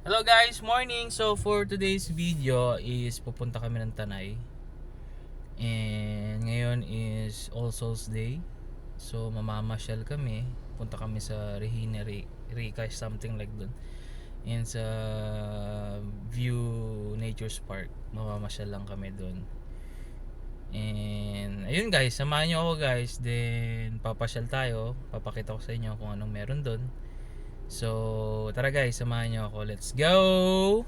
Hello guys, morning. So for today's video is pupunta kami ng Tanay. And ngayon is All Souls Day. So mamamasyal kami. Punta kami sa Regina Rica, something like dun. And sa View Nature's Park. Mamamasyal lang kami dun. And ayun guys, samahan nyo ako guys. Then papasyal tayo. Papakita ko sa inyo kung anong meron dun. So tara guys, samahan nyo ako. Let's go!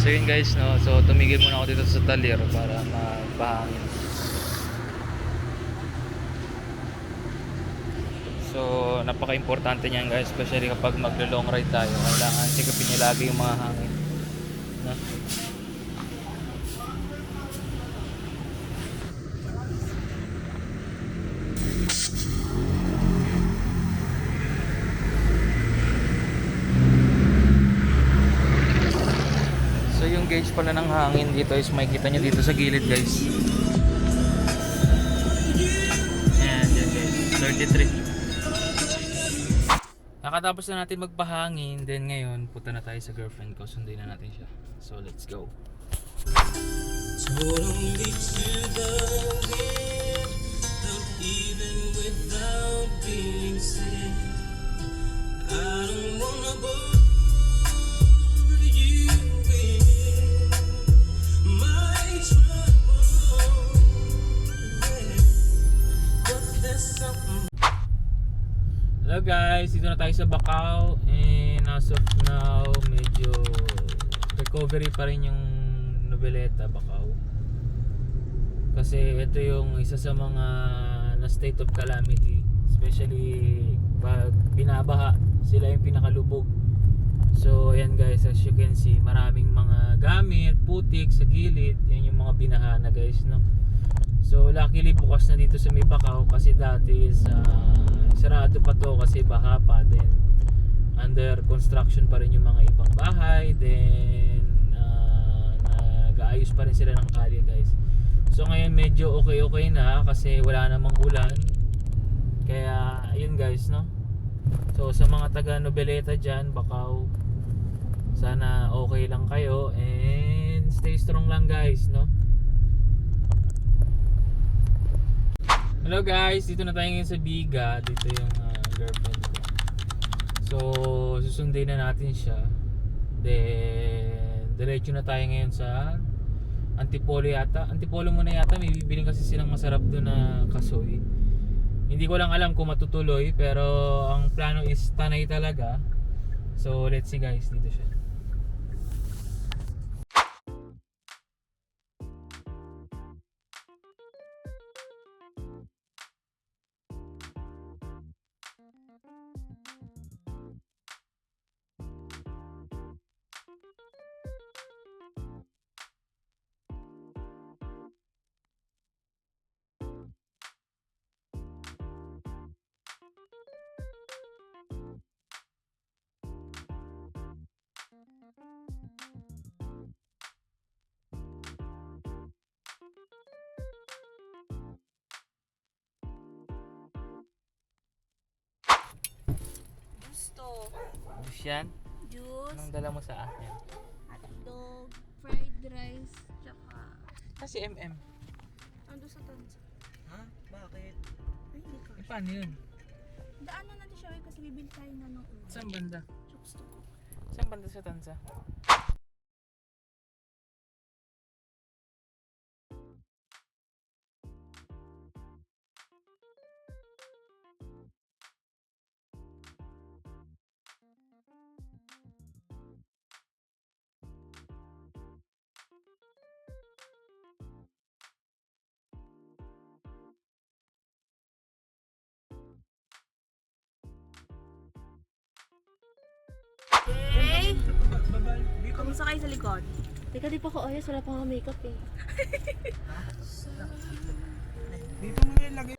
So yun guys, no? So tumigil muna ako dito sa talir para mapahangin. So napaka-importante niyan guys, especially kapag maglo-long ride tayo. Kailangan sikapin niyo lagi yung mga hangin, no? So yung gauge pala ng hangin dito is makikita nyo dito sa gilid guys. Ayan, dyan guys, 33. Nakatapos na natin magpahangin. Then ngayon, punta na tayo sa girlfriend ko. Sundin na natin siya. So let's go. Totally to the end, not even without being said. I don't wanna bore you with my trouble, but there's something. Hello guys, dito na tayo sa Bacau. And as of now, medyo recovery pa rin yung Noveleta, Bacau. Kasi ito yung isa sa mga na state of calamity. Especially pag binabaha, sila yung pinakalubog. So ayan guys, as you can see, maraming mga gamit, putik sa gilid. Yan yung mga binaha na guys, no? So luckily bukas na dito sa may Bacau kasi dati is sarado pa to kasi baha pa. Then under construction pa rin yung mga ibang bahay. Then nag-aayos pa rin sila ng kalye guys. So ngayon medyo okay na kasi wala namang ulan. Kaya ayun guys, no? So sa mga taga Noveleta dyan, Bacau, sana okay lang kayo and stay strong lang guys, no? Hello guys, dito na tayo ngayon sa Biga. Dito yung girlfriend ko. So susundin na natin siya. Then diretso na tayo ngayon sa Antipolo yata. Antipolo muna yata, may bibiling kasi silang masarap doon na kasoy. Hindi ko lang alam kung matutuloy, pero ang plano is Tanay talaga. So let's see guys, dito siya. Gusto. Juice yan? Juice, Anong dala mo sa akin? hotdog, fried rice, tsaka Kasi MM. ando sa tansa. Ha? Bakit? Ay, hindi ko. Paano yun? Daanan natin siya kasi bibili tayo na ng ulam. Saan banda? Gusto ko. Saan banda sa Tansa? Okay! Kamusta kayo sa likod? Teka, di pa ako ayos. Wala pa nga makeup eh. Dito mo nilagay.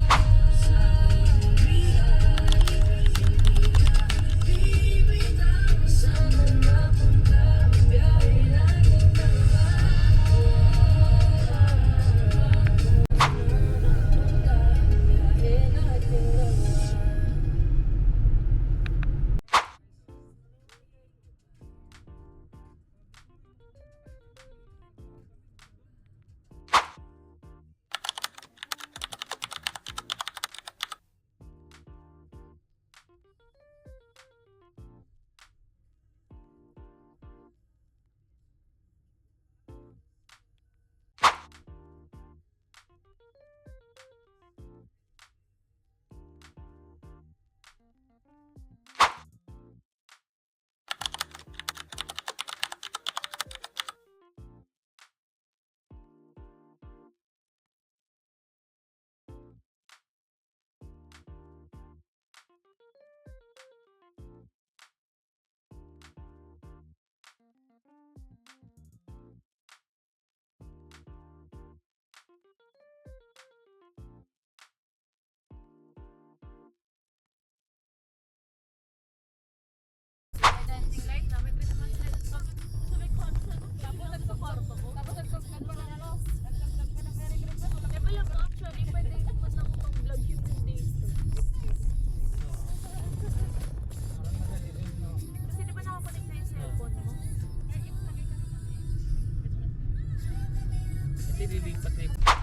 Lilipat-lipat.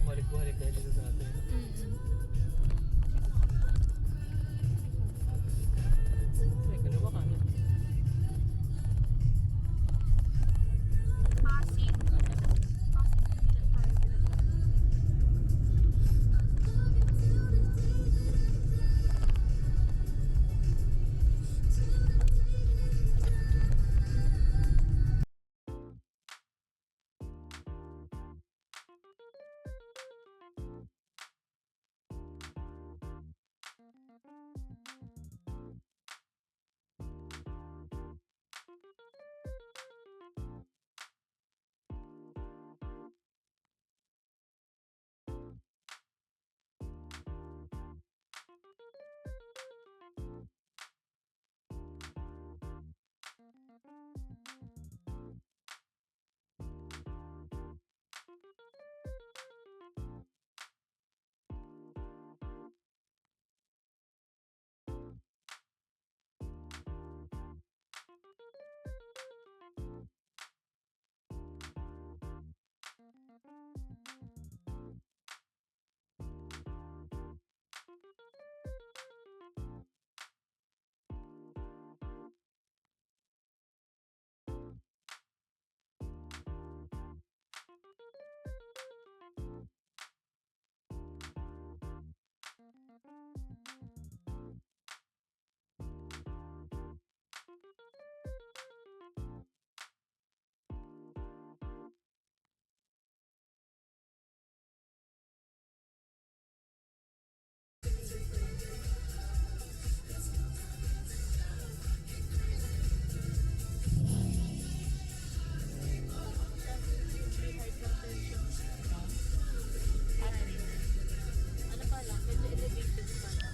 Balik-balik tayo dito sa atin. Ay, kalawa ka na. Pasig. Pasig na tayo. Ano pala, medyo elevated pala.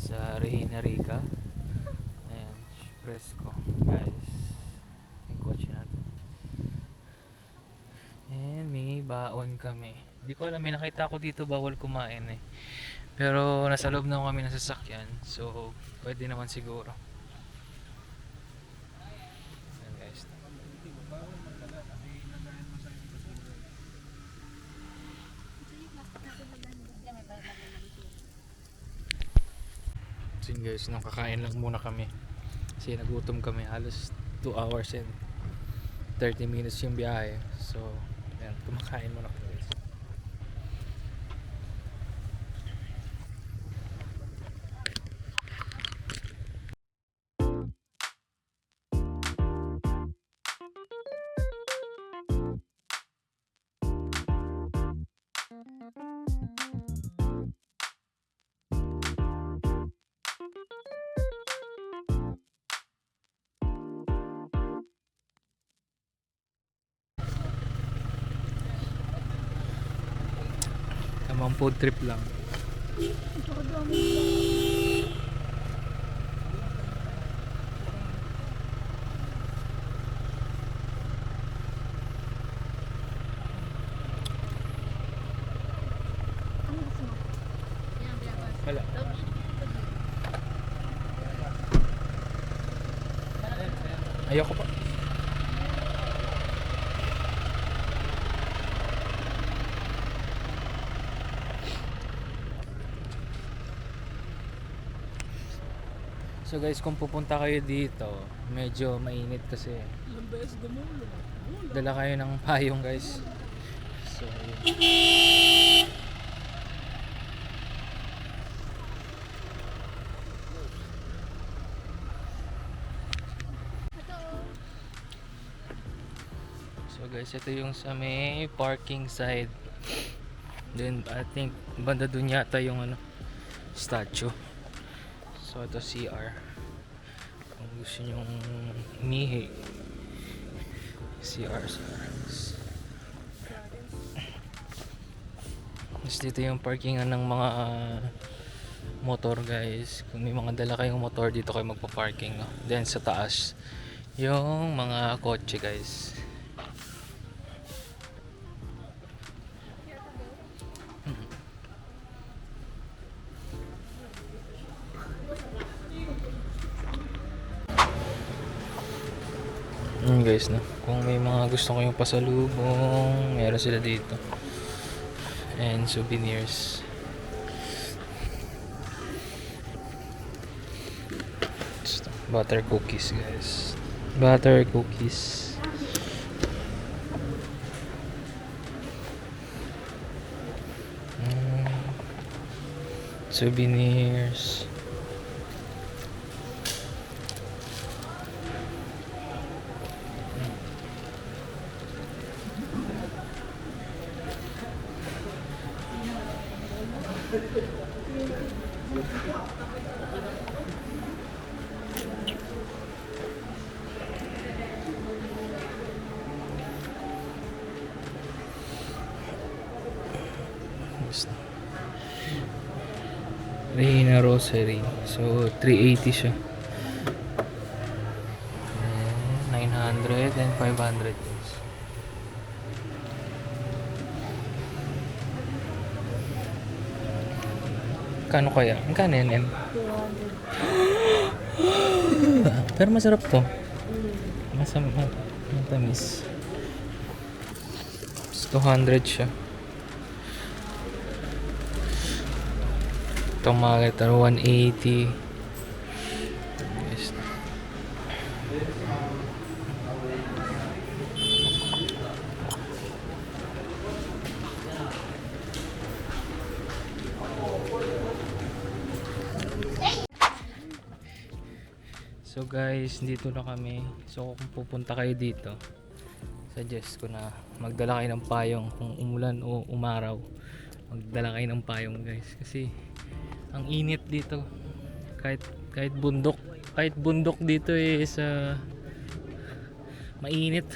sa Reina Rica. Ayan, Fresco guys. Yung kotse natin. And may baon kami. Hindi ko alam, may nakita ko dito bawal kumain eh. Pero nasa loob na kami ng sasakyan. So, pwede naman siguro. Ayan guys. So yun guys, nung kakain lang muna kami. Kasi nagutom kami, halos 2 hours and 30 minutes yung biyahe. So, ayan, kumakain muna kami guys. Tamang food trip lang. Wala. Ayoko pa. So guys, kung pupunta kayo dito, medyo mainit kasi. Dala kayo ng payong guys. So, yun. So guys, ito yung sa may parking side. Then I think banda dun yata yung ano, statue. So ito CR. Kung gusto nyong umihi, CR. Tapos dito yung parkingan ng mga motor guys. Kung may mga dala kayong motor, dito kayo magpa-parking, no? Then sa taas yung mga kotse guys. Guys, no? Kung may mga gusto kayong pasalubong, meron sila dito. And souvenirs. Butter cookies, guys. Butter cookies. Souvenirs. Reina Rosary. So 380 siya. 900 and 500. Kano kaya? Kano yan? 200. Pero masarap to. Matamis. 200 siya. Itong mga ito, 180. Yes. So guys, dito na kami. So kung pupunta kayo dito, suggest ko na magdala kayo ng payong. Kung umulan o umaraw, magdala kayo ng payong guys. Kasi ang init dito. Kahit bundok dito is mainit.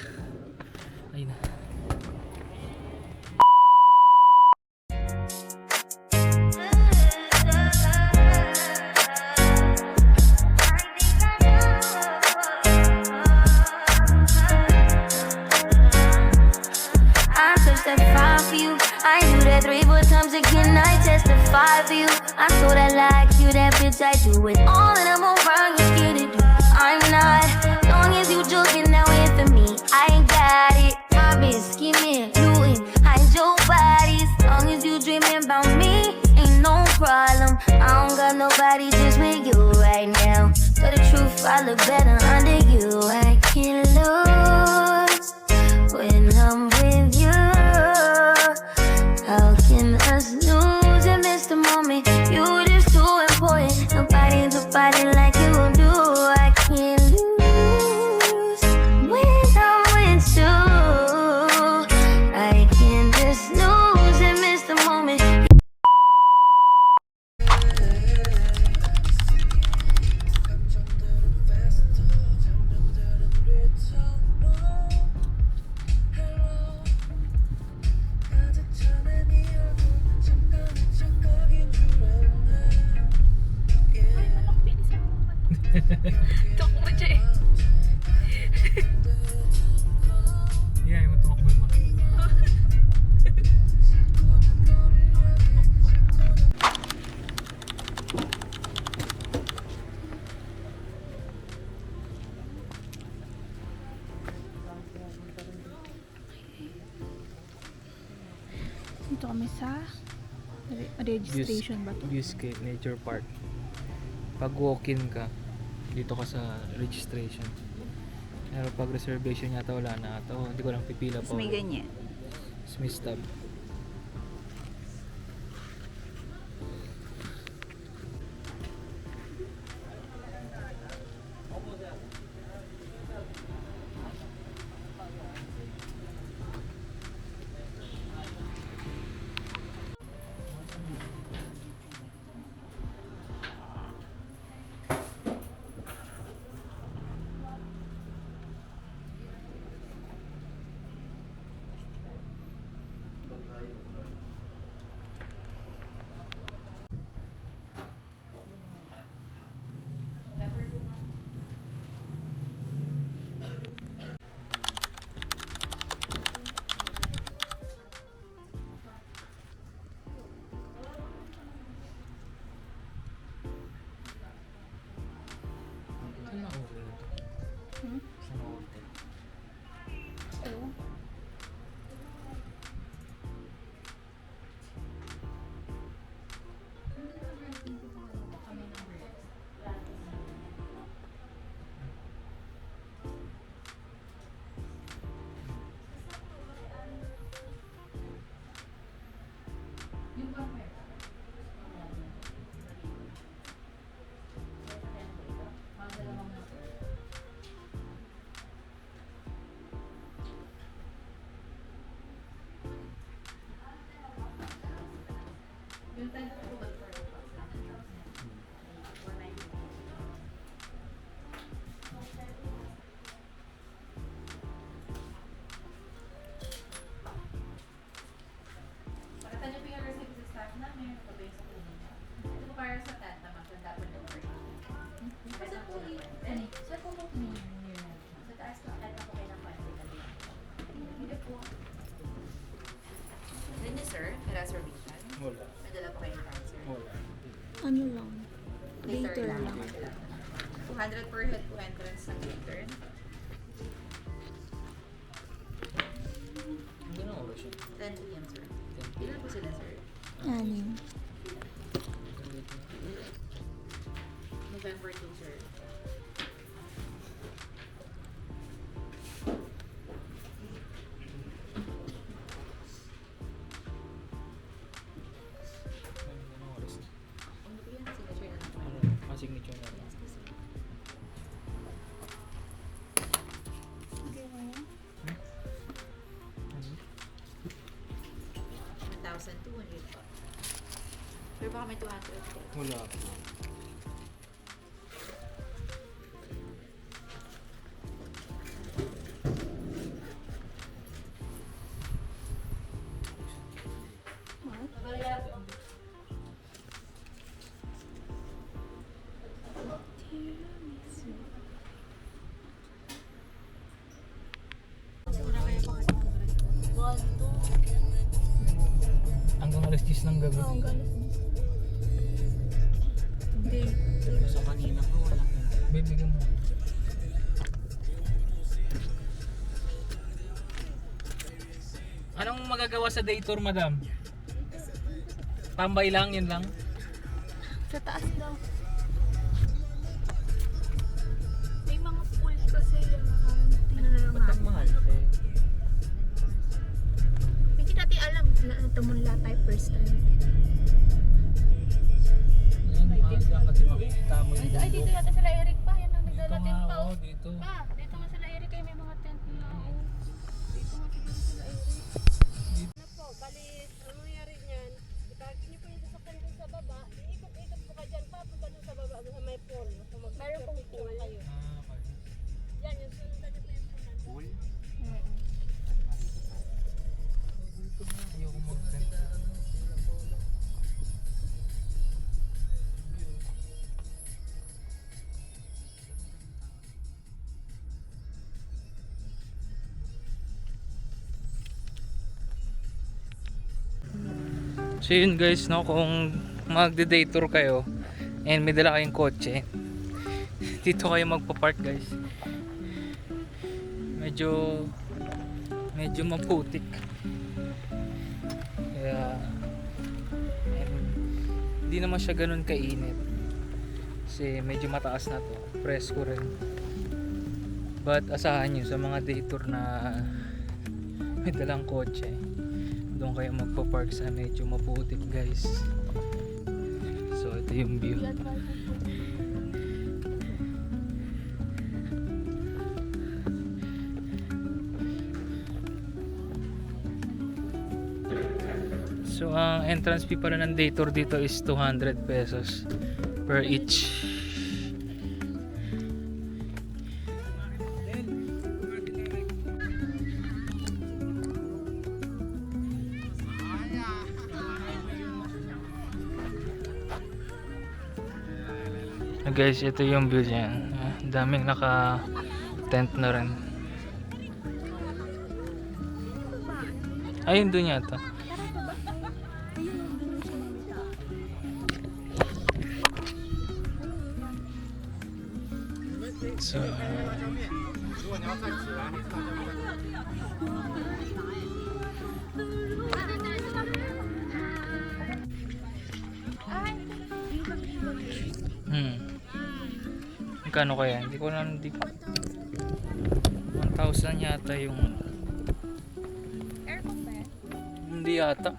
Ayun na. 5 you. I so that like you, that bitch, I do it all and I'm around you, scared to do. I'm not, long as you joking now in for me. I ain't got it, I've been scheming, looting, hide your body. As long as you dreaming about me, ain't no problem. I don't got nobody just with you right now. Tell the truth, I look better under you. I can't lose when I'm with you. How can us lose and miss the moment? You just too important. Nobody do body like you do. I can't lose when I'm with you. I can't just lose and miss the moment. Takbo siya eh. Yeah, yung tumakbo mo. Dito kami sa registration ba to? Viewscape Nature Park. Pag walk-in ka, dito ka sa registration. Pero pag reservation yata wala na ata. Oh, hindi ko lang pipila pa. May ganyan. Smith Tab. Wala. Madala po kayong cancer. Wala. Ano lang? Later lang. 200 per head po entrance ng later. Hindi na oras siya. 10 p.m. sir. Ilan po sila sir? Anim. November 2 sir. Hindi na oras. Ano po yan? Signature na lang po. Signature na lang. Okay, kaya? 1,200 po. Pero baka may 200 po. Wala. Hanggang alas 10 ng gabi. Oo, galis. date. Sa kanina nga wala ko. Bibigyan mo. Anong magagawa sa day tour, madam? Tambay lang, yun lang. Sa taas daw. May mga pool kasi tingnan na lang Ba't ang natin. mahal? Eh, Hindi natin alam na tumunla tayo first time. Yan, maaga kasi makikita mo yung Ay, dito yata sila Eric pa. Yan ang nagdala tent pa. oo, Oh. dito. Pa, dito nga sila Eric ay may mga tent na. Oh. Dito nga siguro sila Eric. Ano po, bali, ang nangyari niyan, iparking niyo po yung sasakyan dun sa baba, iikot-ikot po ka dyan, papunta dun sa baba, sa may pool. So, Meron pong pool. kayo. Ah, okay. Yan, yung sunundan niyo po yung pool. pool? Dito nga, ayoko mag-tent. So yun guys, no, kung magde-day tour kayo and may dala kayong kotse, dito kayo magpa-park guys. Medyo maputik. Kaya hindi naman siya ganun kainit. Kasi medyo mataas na to. Presko rin. But asahan nyo sa mga day tour na may dalang kotse, doon kayo magpa-park sa medyo maputik guys. So ito yung view. So ang entrance fee pala ng day tour dito is 200 pesos per each. Guys, ito yung view dyan. Daming naka tent na rin. Ayun doon yata. So, magkano kaya? Hindi ko na 1,000 yata yung Aircon ba yan? hindi yata.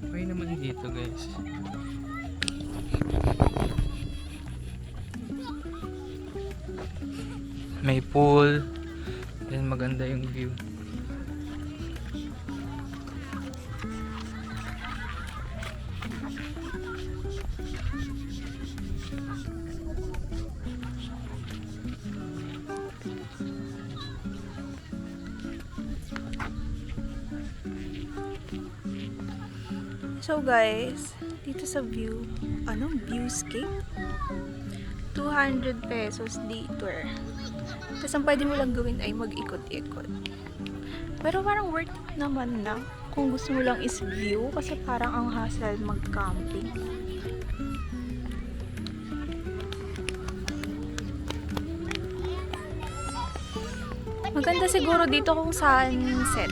Okay naman dito guys. May pool. Then maganda yung view. So guys, dito sa view, anong viewscape? 200 pesos detour. Tapos ang pwede mo lang gawin ay mag-ikot-ikot. Pero parang worth it naman na kung gusto mo lang is view kasi parang ang hassle mag-camping. Maganda siguro dito kung sunset.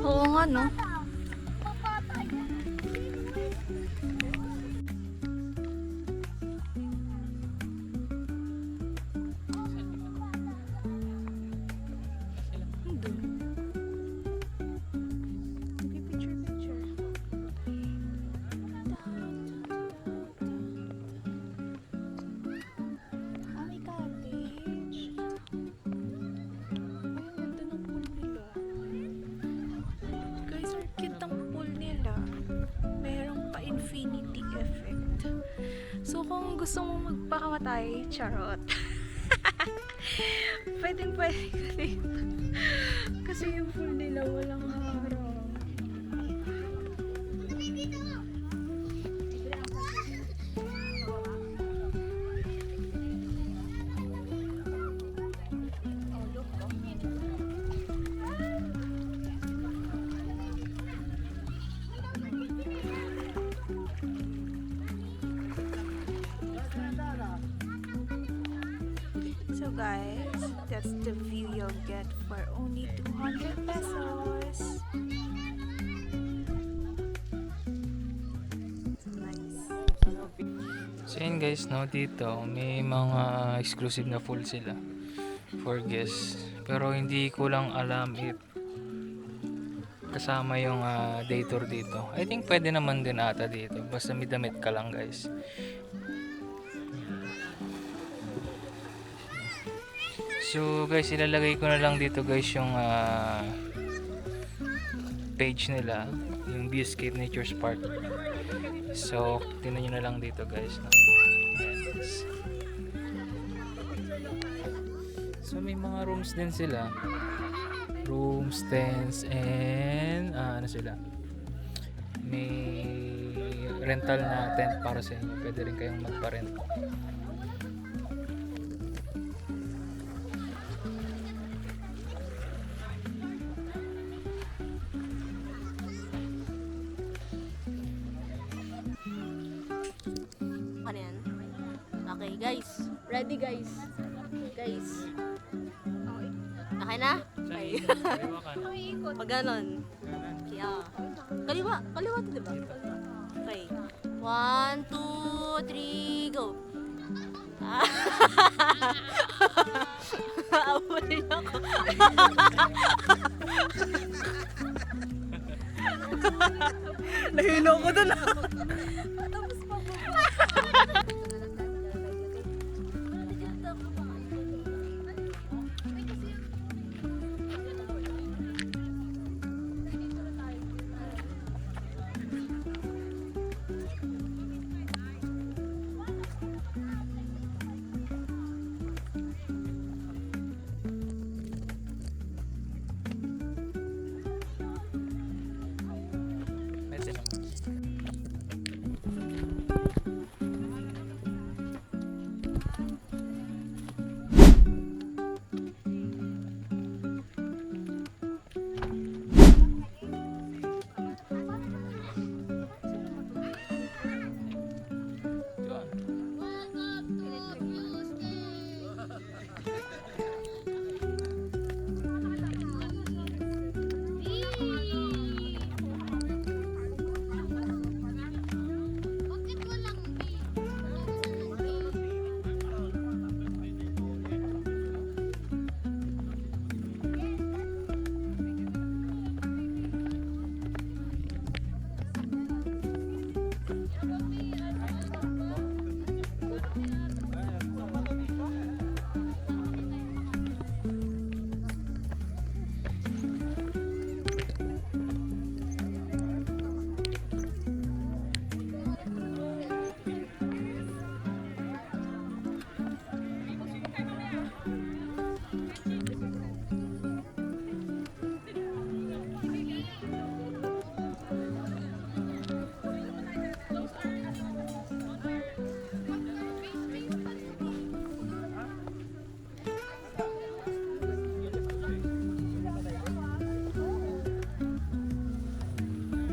Oo nga no. Picture. Ay, cottage. Ay, ang ganda ng pool nila. Guys, our So, kung gusto mong magpakamatay, charot. Pwede kasi. Kasi yung full nila walang harang. So guys, that's the view you'll get for only 200 pesos. Nice. So yun guys, no, dito may mga exclusive na pool sila for guests. Pero hindi ko lang alam if kasama yung day tour dito. I think pwede naman din ata dito. Basta may damit ka lang guys. So guys, ilalagay ko na lang dito guys yung page nila, yung Viewscape Nature's Park. So tingnan nyo na lang dito guys, no? Ayan. So may mga rooms din sila, rooms, tents, and ano sila, may rental na tent para sa inyo. Pwede rin kayong magpa-rent. Ano yan? Okay, guys. Ready, guys. Guys. Okay na? Okay. Pag ganon. Kaya. Kaliwa. Kaliwa to, diba? Okay. 1, 2, 3, go. Abutin ako. Nahilo ko dun. Tapos pa po. Pwede naman.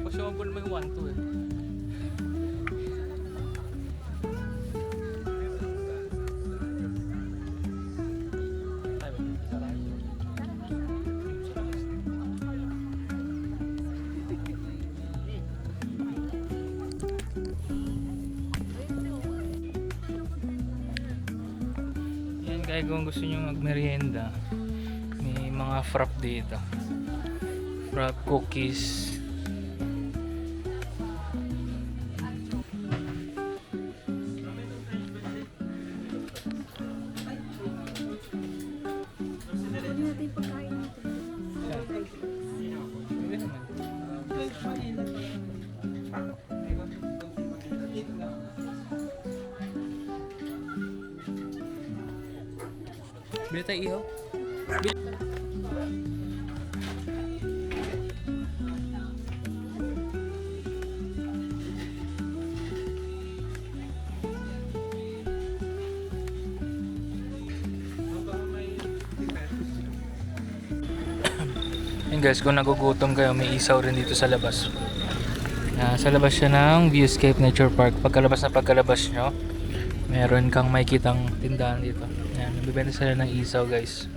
Possible mo yung 1-2 eh. Yan guys, kung gusto nyo magmerienda, may mga frap dito. Frap, cookies. Pwede naman. Bili tayo ihaw. Yun guys, kung nagugutom kayo, may isaw rin dito sa labas. Sa labas siya ng Viewscape Nature Park. Pagkalabas nyo, meron kang makikitang tindahan dito. Yan, nabibenta sila ng isaw guys.